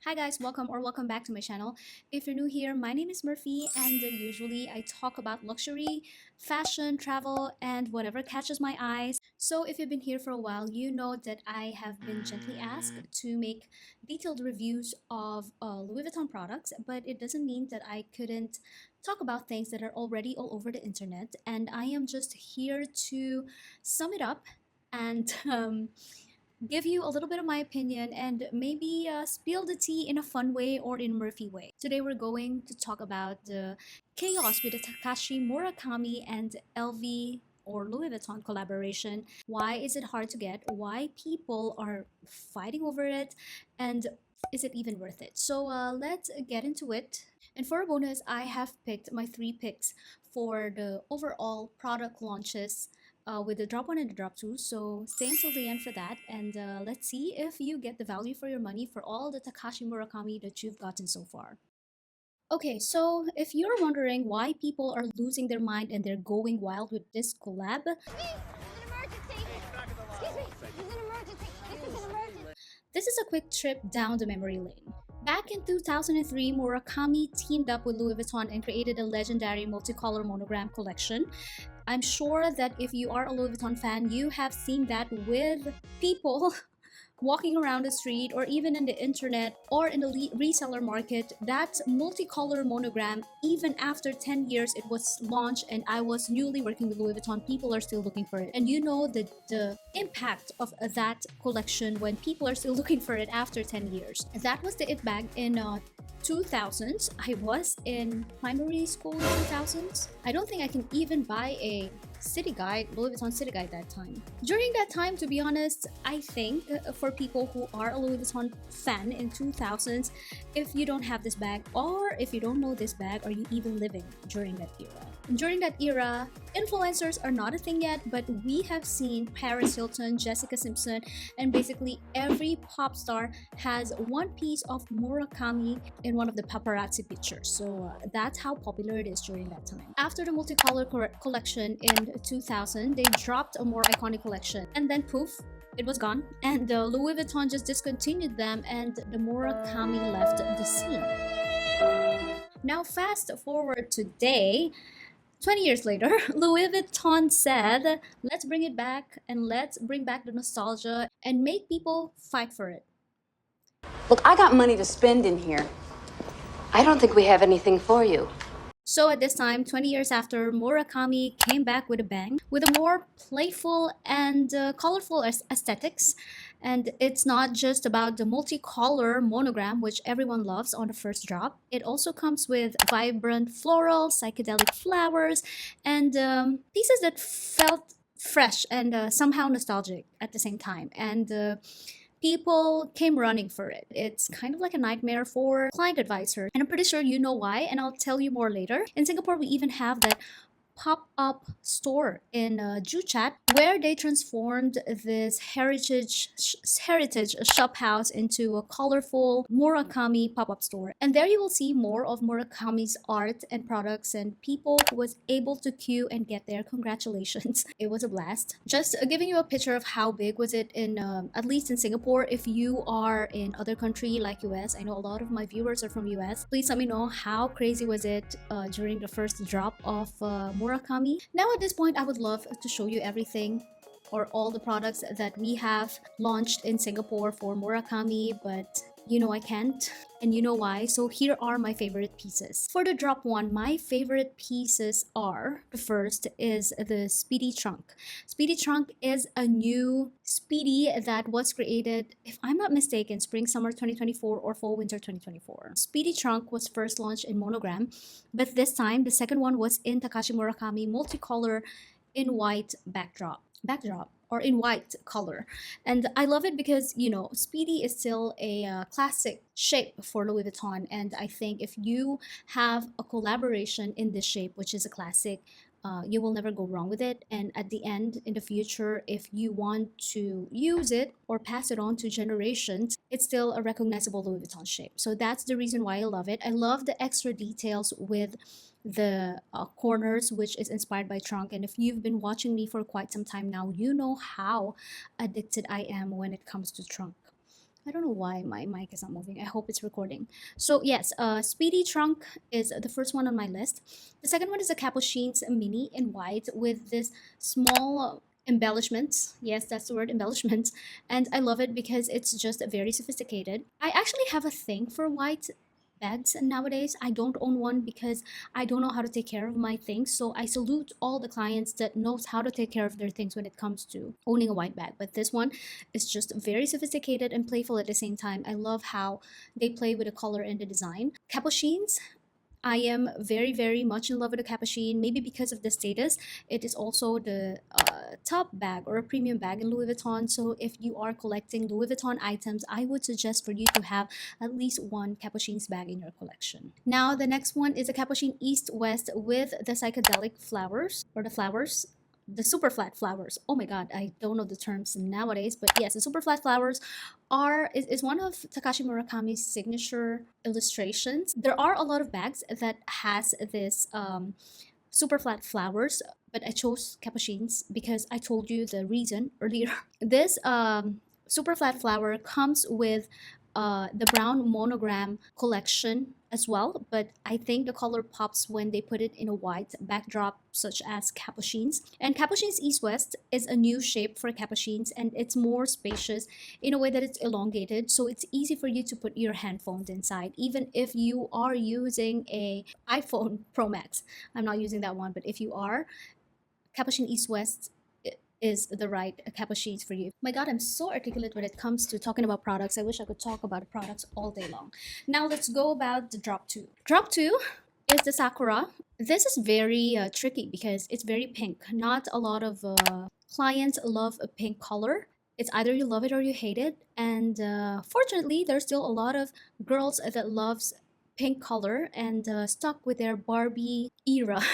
Hi guys, welcome back to my channel. If you're new here, my name is Murphy and usually I talk about luxury, fashion, travel, and whatever catches my eyes. So if you've been here for a while, you know that I have been gently asked to make detailed reviews of Louis Vuitton products, but it doesn't mean that I couldn't talk about things that are already all over the internet, and I am just here to sum it up and give you a little bit of my opinion and maybe spill the tea in a fun way or in Murphy way. Today we're going to talk about the chaos with the Takashi Murakami and LV or Louis Vuitton collaboration. Why is it hard to get? Why people are fighting over it? And is it even worth it? So let's get into it. And for a bonus, I have picked my three picks for the overall product launches with the drop one and the drop two. So stay until the end for that, and let's see if you get the value for your money for all the Takashi Murakami that you've gotten so far. Okay, so if you're wondering why people are losing their mind and they're going wild with this collab, this is a quick trip down the memory lane. Back in 2003, Murakami teamed up with Louis Vuitton and created a legendary multicolor monogram collection. I'm sure that if you are a Louis Vuitton fan, you have seen that with people walking around the street or even in the internet or in the reseller market. That multicolor monogram, even after 10 years it was launched and I was newly working with Louis Vuitton, people are still looking for it. And you know the impact of that collection when people are still looking for it after 10 years. That was the it bag in 2000s. I was in primary school in 2000s. I don't think I can even buy a city guide, Louis Vuitton city guide that time. During that time, to be honest, I think for people who are a Louis Vuitton fan in 2000s, if you don't have this bag or if you don't know this bag, are you even living during that era? During that era, influencers are not a thing yet, but we have seen Paris Hilton, Jessica Simpson, and basically every pop star has one piece of Murakami in one of the paparazzi pictures. So that's how popular it is during that time. After the multicolor collection in 2000, they dropped a more iconic collection, and then poof, it was gone, and Louis Vuitton just discontinued them and the Murakami left the scene. Now fast forward today, 20 years later, Louis Vuitton said, let's bring it back and let's bring back the nostalgia and make people fight for it. Look, I got money to spend in here. I don't think we have anything for you. So at this time, 20 years after, Murakami came back with a bang, with a more playful and colorful aesthetics. And it's not just about the multicolor monogram, which everyone loves on the first drop. It also comes with vibrant floral, psychedelic flowers, and pieces that felt fresh and somehow nostalgic at the same time. And people came running for it. It's kind of like a nightmare for client advisor. And I'm pretty sure you know why, and I'll tell you more later. In Singapore, we even have that pop-up store in Juchat where they transformed this heritage shop house into a colorful Murakami pop-up store, and there you will see more of Murakami's art and products, and people who was able to queue and get there, congratulations. It was a blast. Just giving you a picture of how big was it in at least in Singapore. If you are in other country like US, I know a lot of my viewers are from US, please let me know how crazy was it during the first drop of Murakami. Now at this point, I would love to show you everything or all the products that we have launched in Singapore for Murakami, but you know I can't, and you know why. So here are my favorite pieces. For the drop one, my favorite pieces are, the first is the Speedy Trunk. Speedy Trunk is a new Speedy that was created, if I'm not mistaken, spring summer 2024 or fall winter 2024. Speedy Trunk was first launched in monogram, but this time the second one was in Takashi Murakami multicolor in white backdrop or in white color. And I love it because, you know, Speedy is still a classic shape for Louis Vuitton, and I think if you have a collaboration in this shape, which is a classic, you will never go wrong with it. And at the end, in the future, if you want to use it or pass it on to generations, it's still a recognizable Louis Vuitton shape. So that's the reason why I love it. I love the extra details with the corners, which is inspired by trunk. And if you've been watching me for quite some time now, you know how addicted I am when it comes to trunk. I don't know why my mic is not moving. I hope it's recording. So yes, Speedy Trunk is the first one on my list. The second one is a Capucines Mini in white with this small embellishments. Yes, that's the word, embellishments. And I love it because it's just very sophisticated. I actually have a thing for white bags nowadays. I don't own one because I don't know how to take care of my things. So I salute all the clients that knows how to take care of their things when it comes to owning a white bag. But this one is just very sophisticated and playful at the same time. I love how they play with the color and the design. Capuchines, I am very, very much in love with the Capuchin, maybe because of the status. It is also the top bag or a premium bag in Louis Vuitton. So if you are collecting Louis Vuitton items, I would suggest for you to have at least one Capuchin's bag in your collection. Now, the next one is a Capuchin East West with the psychedelic flowers or the flowers. The super flat flowers. Oh my god, I don't know the terms nowadays, but yes, the super flat flowers is one of Takashi Murakami's signature illustrations. There are a lot of bags that has this super flat flowers, but I chose capuchins because I told you the reason earlier. This super flat flower comes with the brown monogram collection as well, but I think the color pops when they put it in a white backdrop, such as capuchins. And capuchins East West is a new shape for capuchins, and it's more spacious in a way that it's elongated, so it's easy for you to put your handphones inside, even if you are using a iPhone Pro Max. I'm not using that one, but if you are, Capuchin East West is the right capuchins for you. My god, I'm so articulate when it comes to talking about products. I wish I could talk about products all day long. Now let's go about the drop 2. Drop 2 is the Sakura. This is very tricky because it's very pink. Not a lot of clients love a pink color. It's either you love it or you hate it. And fortunately, there's still a lot of girls that loves pink color and stuck with their Barbie era.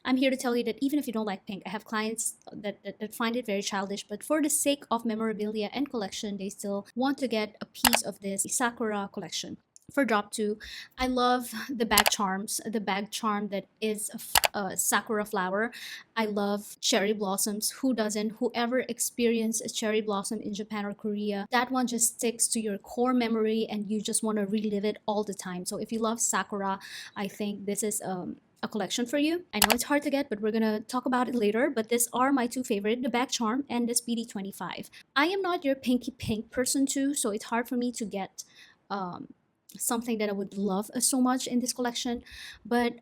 I'm here to tell you that even if you don't like pink, I have clients that find it very childish, but for the sake of memorabilia and collection, they still want to get a piece of this Sakura collection. For drop 2, I love the bag charms, the bag charm that is a sakura flower. I love cherry blossoms. Who doesn't? Whoever experienced a cherry blossom in Japan or Korea, that one just sticks to your core memory and you just want to relive it all the time. So if you love sakura, I think this is a collection for you. I know it's hard to get, but we're gonna talk about it later. But these are my two favorite, the Bag Charm and the Speedy 25. I am not your pinky pink person too, so it's hard for me to get something that I would love so much in this collection. But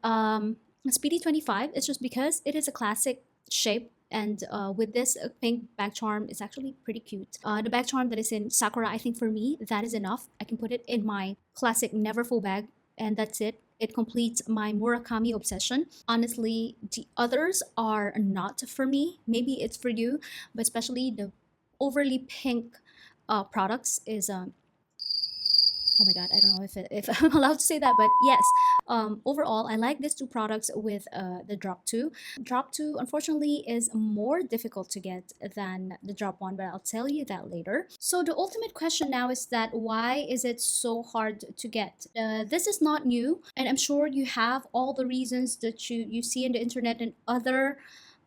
Speedy 25 is just because it is a classic shape, and with this pink bag charm, it's actually pretty cute. The bag charm that is in Sakura, I think for me, that is enough. I can put it in my classic never full bag, and that's it. It completes my Murakami obsession. Honestly, the others are not for me. Maybe it's for you, but especially the overly pink products is oh my god, I don't know if I'm allowed to say that, but yes, overall I like these two products with the drop 2. Drop 2 unfortunately is more difficult to get than the drop 1, but I'll tell you that later. So the ultimate question now is that why is it so hard to get? This is not new, and I'm sure you have all the reasons that you see in the internet and other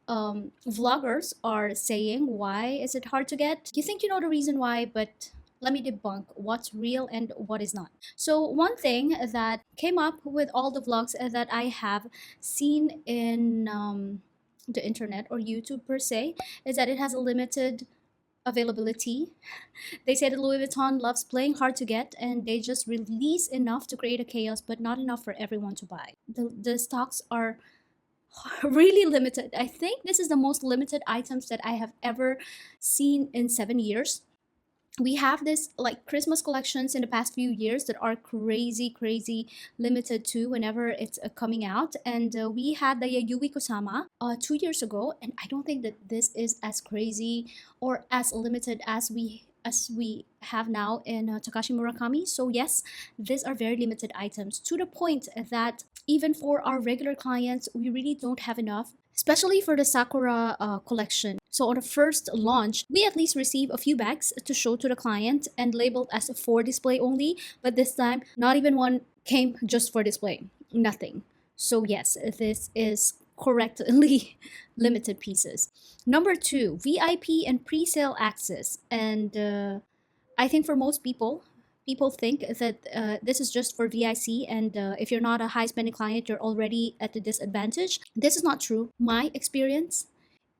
vloggers are saying why is it hard to get. You think you know the reason why, but let me debunk what's real and what is not. So one thing that came up with all the vlogs that I have seen in the internet or YouTube per se is that it has a limited availability. They say that Louis Vuitton loves playing hard to get and they just release enough to create a chaos but not enough for everyone to buy. The stocks are really limited. I think this is the most limited items that I have ever seen in 7 years. We have this like Christmas collections in the past few years that are crazy limited too whenever it's coming out, and we had the Yayoi Kusama 2 years ago, and I don't think that this is as crazy or as limited as we have now in Takashi Murakami. So yes, these are very limited items to the point that even for our regular clients, we really don't have enough, especially for the Sakura collection. So on the first launch, we at least receive a few bags to show to the client and labeled as for display only, but this time not even one came just for display. Nothing. So yes, this is correctly limited pieces. Number 2, VIP and pre-sale access. And I think for most people, people think that this is just for VIC, and if you're not a high spending client, you're already at a disadvantage. This is not true. My experience,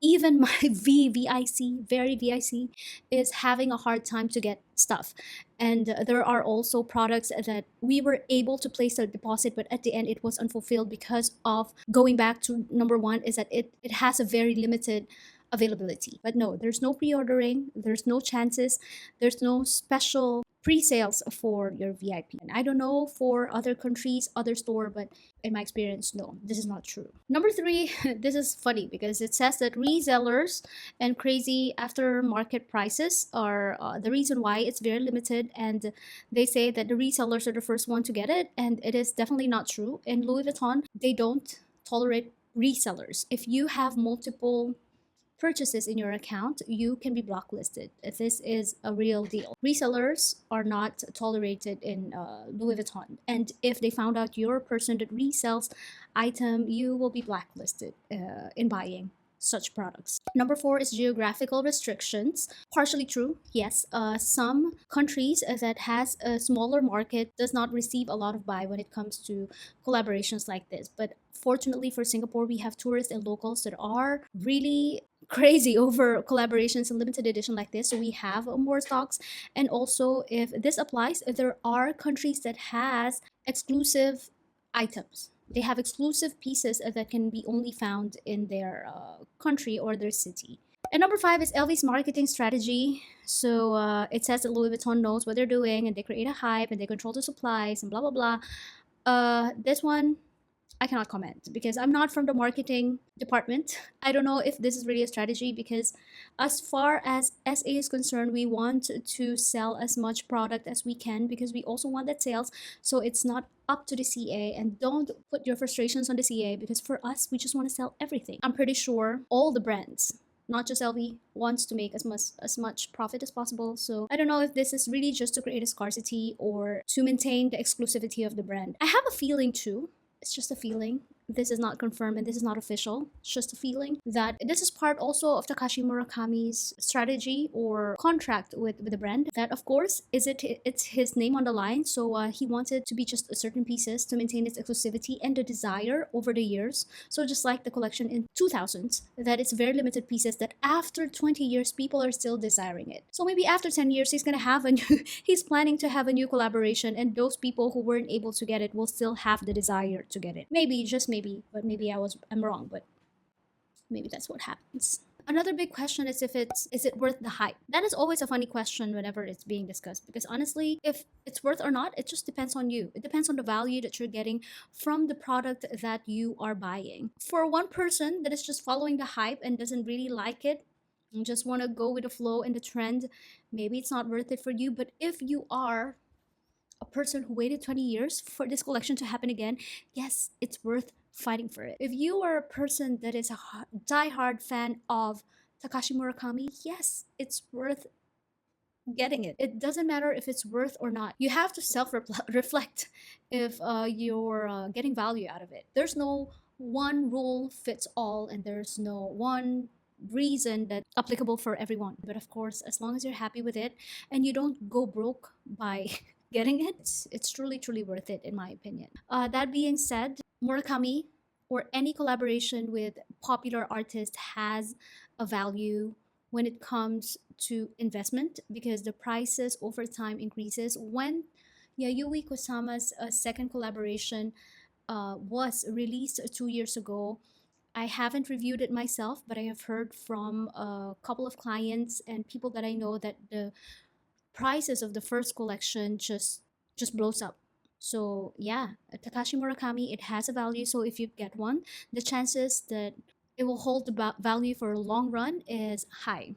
even my VVIC, very VIC, is having a hard time to get stuff. And there are also products that we were able to place a deposit, but at the end it was unfulfilled because of going back to number one is that it has a very limited availability. But no, there's no pre-ordering, there's no chances, there's no special pre-sales for your VIP. And I don't know for other countries, other store, but in my experience, no, this is not true. Number three, this is funny because it says that resellers and crazy aftermarket prices are the reason why it's very limited. And they say that the resellers are the first one to get it. And it is definitely not true. In Louis Vuitton, they don't tolerate resellers. If you have multiple purchases in your account, you can be blacklisted. This is a real deal. Resellers are not tolerated in Louis Vuitton. And if they found out you're a person that resells item, you will be blacklisted in buying such products. Number four is geographical restrictions. Partially true, yes. Some countries that has a smaller market does not receive a lot of buy when it comes to collaborations like this. But fortunately for Singapore, we have tourists and locals that are really crazy over collaborations and limited edition like this, so we have more stocks. And also, if this applies, there are countries that has exclusive items. They have exclusive pieces that can be only found in their country or their city. And number five is LV's marketing strategy. So it says that Louis Vuitton knows what they're doing and they create a hype and they control the supplies and blah blah blah. This one I cannot comment because I'm not from the marketing department. I don't know if this is really a strategy because, as far as SA is concerned, we want to sell as much product as we can because we also want that sales. So it's not up to the CA, and don't put your frustrations on the CA because for us, we just want to sell everything. I'm pretty sure all the brands, not just LV, wants to make as much profit as possible. So I don't know if this is really just to create a scarcity or to maintain the exclusivity of the brand. I have a feeling too, it's just a feeling, this is not confirmed and this is not official, it's just a feeling that this is part also of Takashi Murakami's strategy or contract with the brand, that of course it's his name on the line. So he wanted to be just certain pieces to maintain its exclusivity and the desire over the years. So just like the collection in 2000s, that it's very limited pieces that after 20 years people are still desiring it. So maybe after 10 years he's gonna have a new he's planning to have a new collaboration, and those people who weren't able to get it will still have the desire to get it. Maybe, just maybe, but maybe I'm wrong, but maybe that's what happens. Another big question is is it worth the hype? That is always a funny question whenever it's being discussed because honestly, if it's worth or not, it just depends on you. It depends on the value that you're getting from the product that you are buying. For one person that is just following the hype and doesn't really like it and just want to go with the flow and the trend, maybe it's not worth it for you. But if you are a person who waited 20 years for this collection to happen again, yes, it's worth fighting for it. If you are a person that is a die-hard fan of Takashi Murakami, yes, it's worth getting it. It doesn't matter if it's worth or not. You have to self-reflect if you're getting value out of it. There's no one rule fits all, and there's no one reason that's applicable for everyone. But of course, as long as you're happy with it and you don't go broke by getting it, it's truly, truly worth it, in my opinion. That being said, Murakami or any collaboration with popular artists has a value when it comes to investment because the prices over time increases. When Yayoi Kusama's second collaboration was released 2 years ago, I haven't reviewed it myself, but I have heard from a couple of clients and people that I know that the prices of the first collection just blows up. So yeah, Takashi Murakami, it has a value. So if you get one, the chances that it will hold the value for a long run is high.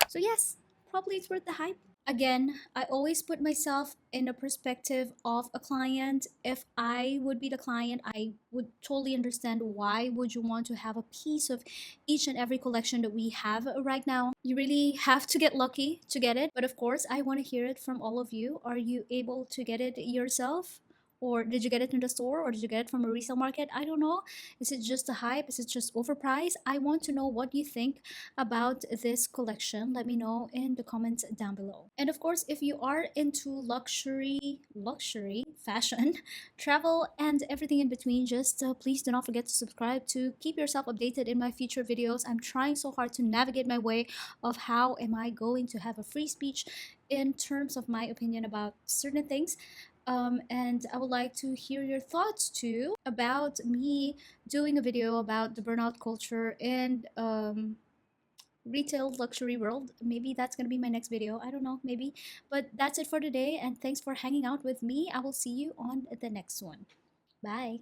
So yes, probably it's worth the hype. Again, I always put myself in the perspective of a client. If I would be the client, I would totally understand why would you want to have a piece of each and every collection that we have right now. You really have to get lucky to get it. But of course, I want to hear it from all of you. Are you able to get it yourself? Or did you get it in the store, or did you get it from a resale market? I don't know. Is it just a hype? Is it just overpriced? I want to know what you think about this collection. Let me know in the comments down below. And of course, if you are into luxury fashion, travel, and everything in between, just please do not forget to subscribe to keep yourself updated in my future videos. I'm trying so hard to navigate my way of how am I going to have a free speech in terms of my opinion about certain things. And I would like to hear your thoughts too about me doing a video about the burnout culture and retail luxury world. Maybe that's gonna be my next video. I don't know, maybe. But that's it for today, and thanks for hanging out with me. I will see you on the next one. Bye.